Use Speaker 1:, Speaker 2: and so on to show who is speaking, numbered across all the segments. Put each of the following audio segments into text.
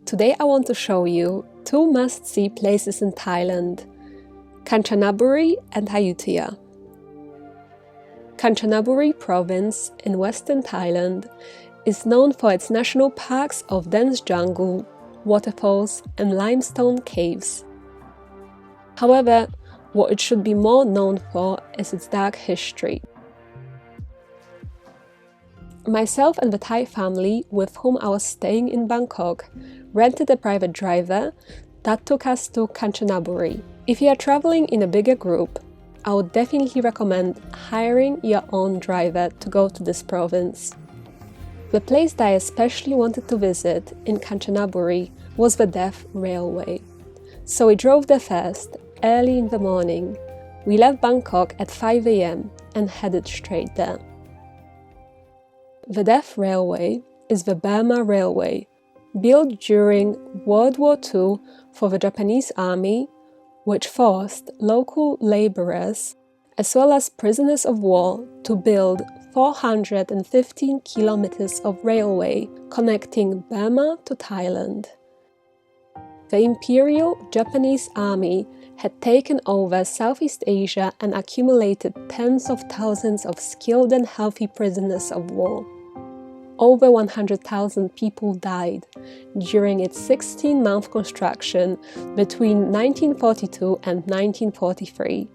Speaker 1: Today I want to show you two must-see places in Thailand, Kanchanaburi and Ayutthaya. Kanchanaburi province in western Thailand is known for its national parks of dense jungle, waterfalls and limestone caves. However, what it should be more known for is its dark history. Myself and the Thai family with whom I was staying in Bangkok rented a private driver that took us to Kanchanaburi. If you are traveling in a bigger group, I would definitely recommend hiring your own driver to go to this province. The place that I especially wanted to visit in Kanchanaburi was the Waterfall Railway. So we drove there first, early in the morning. We left Bangkok at 5 a.m. and headed straight there. The Waterfall Railway is the Burma Railway, built during World War II for the Japanese Army, which forced local laborers as well as prisoners of war to build 415 kilometers of railway connecting Burma to Thailand. The Imperial Japanese Army had taken over Southeast Asia and accumulated tens of thousands of skilled and healthy prisoners of war. Over 100,000 people died during its 16-month construction between 1942 and 1943.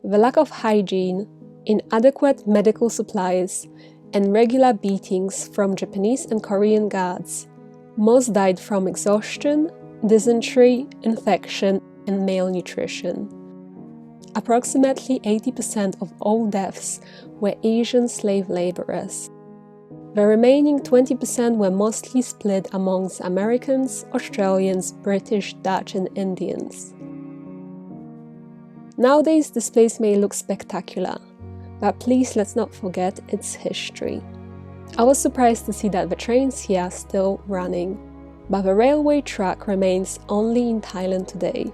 Speaker 1: The lack of hygiene, inadequate medical supplies, and regular beatings from Japanese and Korean guards. Most died from exhaustion, dysentery, infection, and malnutrition. Approximately 80% of all deaths were Asian slave laborers. The remaining 20% were mostly split amongst Americans, Australians, British, Dutch, and Indians. Nowadays, this place may look spectacular, but please let's not forget its history. I was surprised to see that the trains here are still running, but the railway track remains only in Thailand today.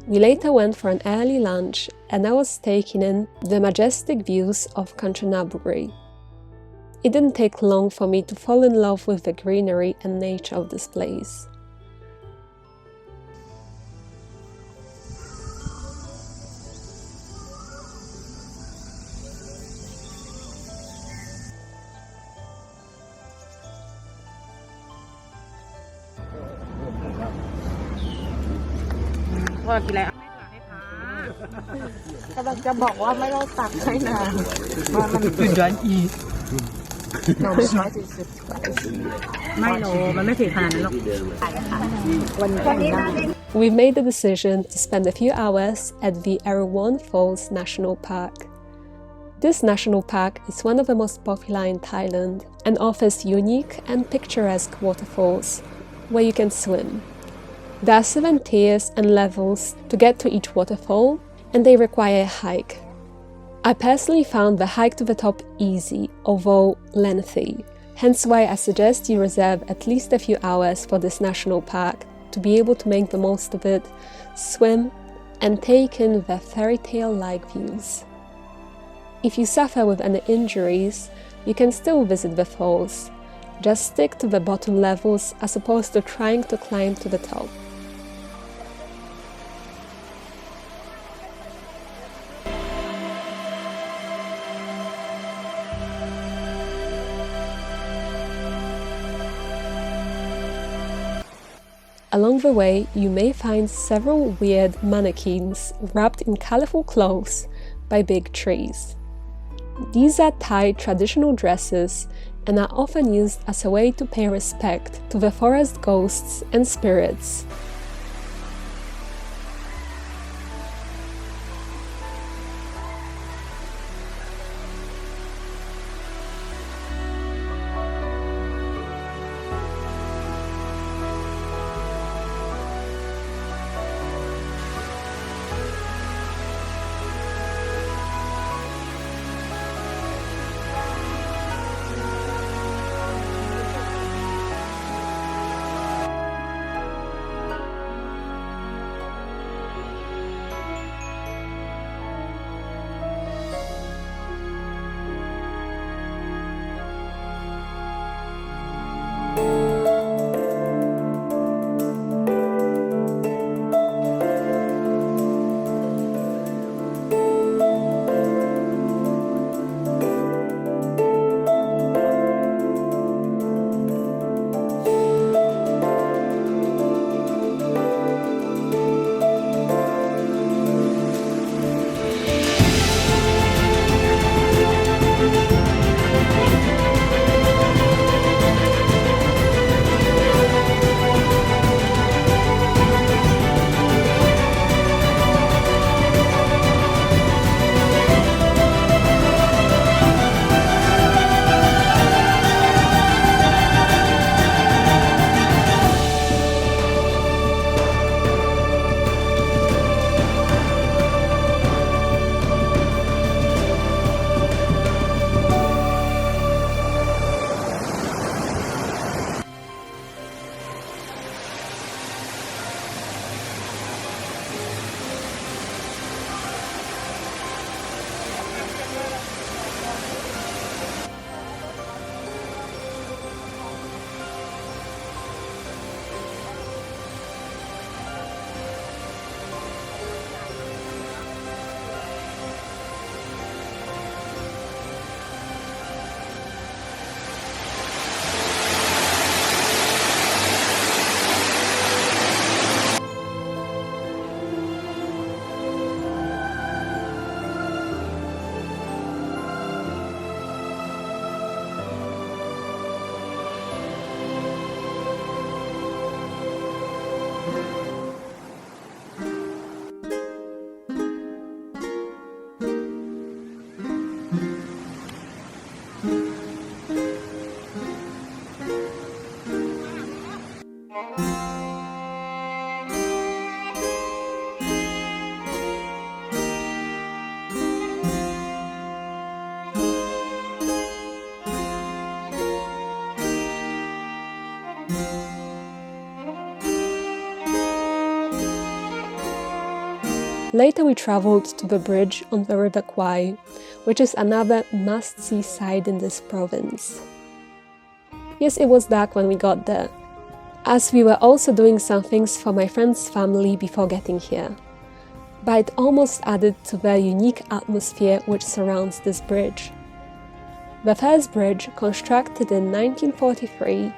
Speaker 1: We later went for an early lunch and I was taking in the majestic views of Kanchanaburi. It didn't take long for me to fall in love with the greenery and nature of this place. No, We've made the decision to spend a few hours at the Erawan Falls National Park. This national park is one of the most popular in Thailand and offers unique and picturesque waterfalls where you can swim. There are 7 tiers and levels to get to each waterfall, and they require a hike. I personally found the hike to the top easy, although lengthy, hence why I suggest you reserve at least a few hours for this national park to be able to make the most of it, swim, and take in the fairy tale-like views. If you suffer with any injuries, you can still visit the falls. Just stick to the bottom levels as opposed to trying to climb to the top. Along the way, you may find several weird mannequins wrapped in colorful clothes by big trees. These are Thai traditional dresses and are often used as a way to pay respect to the forest ghosts and spirits. Later we travelled to the bridge on the river Kwai, which is another must-see site in this province. Yes, it was dark when we got there, as we were also doing some things for my friend's family before getting here. But it almost added to the unique atmosphere which surrounds this bridge. The first bridge, constructed in 1943,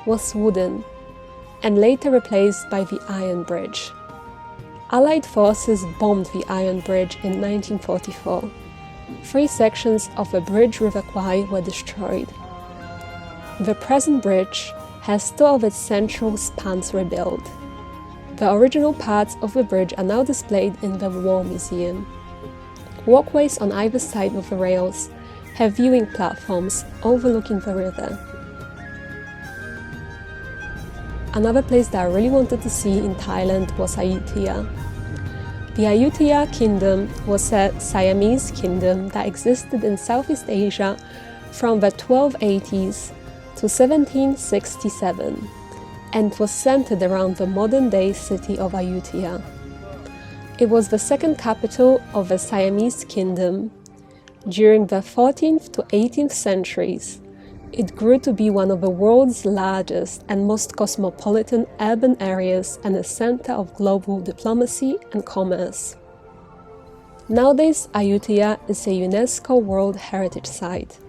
Speaker 1: was wooden and later replaced by the iron bridge. Allied forces bombed the iron bridge in 1944. 3 sections of the bridge River Kwai were destroyed. The present bridge has 2 of its central spans rebuilt. The original parts of the bridge are now displayed in the War Museum. Walkways on either side of the rails have viewing platforms overlooking the river. Another place that I really wanted to see in Thailand was Ayutthaya. The Ayutthaya Kingdom was a Siamese kingdom that existed in Southeast Asia from the 1280s to 1767 and was centered around the modern-day city of Ayutthaya. It was the second capital of the Siamese Kingdom. During the 14th to 18th centuries, it grew to be one of the world's largest and most cosmopolitan urban areas and a center of global diplomacy and commerce. Nowadays, Ayutthaya is a UNESCO World Heritage Site.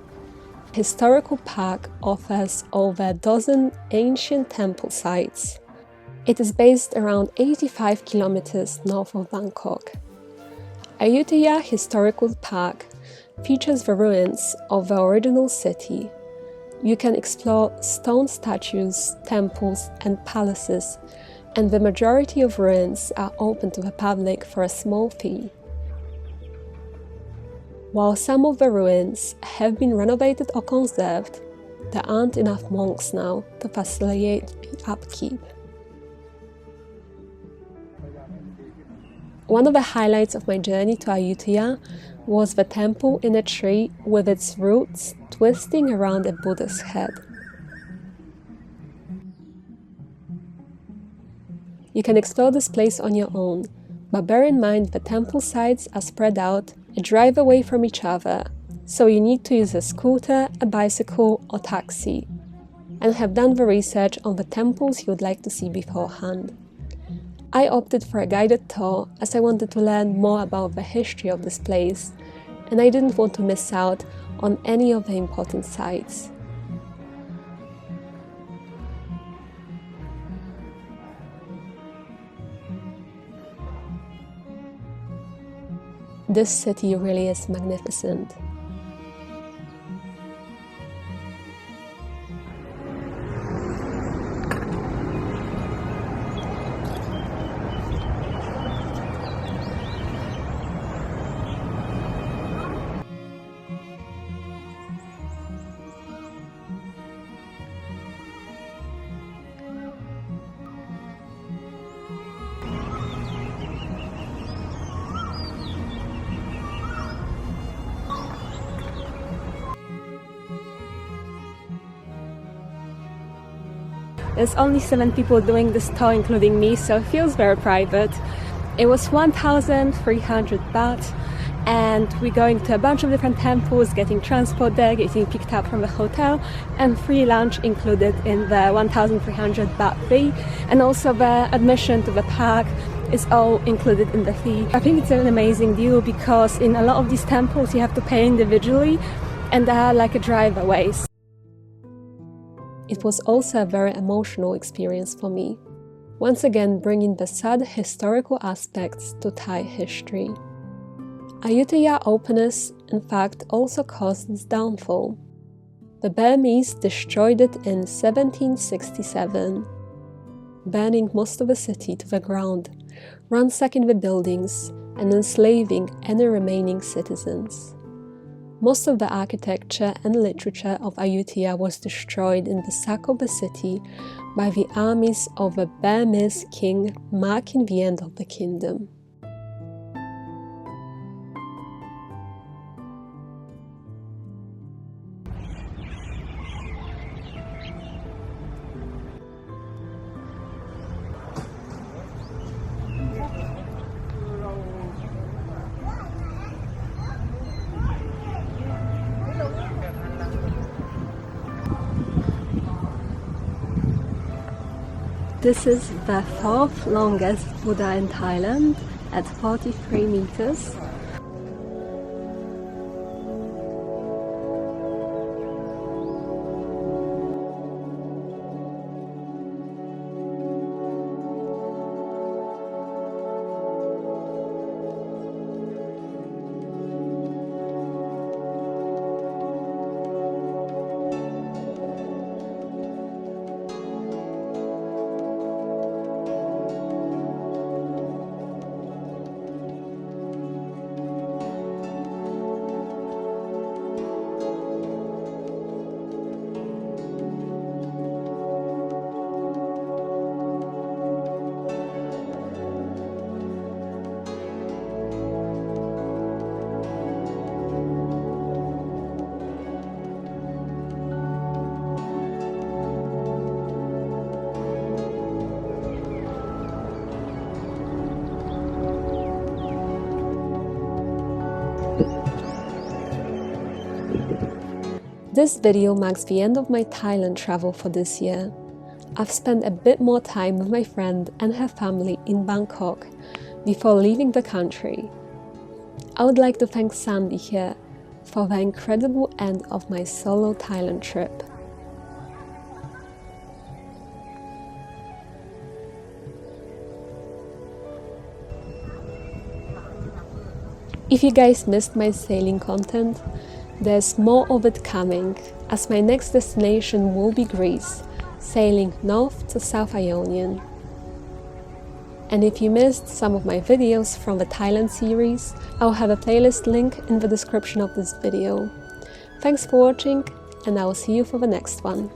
Speaker 1: The historical park offers over a dozen ancient temple sites. It is based around 85 kilometers north of Bangkok. Ayutthaya Historical Park features the ruins of the original city. You can explore stone statues, temples and palaces, and the majority of ruins are open to the public for a small fee. While some of the ruins have been renovated or conserved, there aren't enough monks now to facilitate the upkeep. One of the highlights of my journey to Ayutthaya was the temple in a tree with its roots twisting around a Buddha's head. You can explore this place on your own, but bear in mind the temple sites are spread out a drive away from each other, so you need to use a scooter, a bicycle or taxi, and have done the research on the temples you would like to see beforehand. I opted for a guided tour as I wanted to learn more about the history of this place, and I didn't want to miss out on any of the important sites. This city really is magnificent.
Speaker 2: There's only 7 people doing this tour, including me, so it feels very private. It was 1,300 baht, and we're going to a bunch of different temples, getting transport there, getting picked up from the hotel, and free lunch included in the 1,300 baht fee, and also the admission to the park is all included in the fee. I think it's an amazing deal because in a lot of these temples you have to pay individually, and they are like a drive away.
Speaker 1: It was also a very emotional experience for me, once again bringing the sad historical aspects to Thai history. Ayutthaya openness, in fact, also caused its downfall. The Burmese destroyed it in 1767, burning most of the city to the ground, ransacking the buildings, and enslaving any remaining citizens. Most of the architecture and literature of Ayutthaya was destroyed in the sack of the city by the armies of the Burmese king, marking the end of the kingdom. This is the fourth longest Buddha in Thailand at 43 meters. This video marks the end of my Thailand travel for this year. I've spent a bit more time with my friend and her family in Bangkok before leaving the country. I would like to thank Sandy here for the incredible end of my solo Thailand trip. If you guys missed my sailing content, there's more of it coming, as my next destination will be Greece, sailing north to South Ionian. And if you missed some of my videos from the Thailand series, I'll have a playlist link in the description of this video. Thanks for watching, and I will see you for the next one.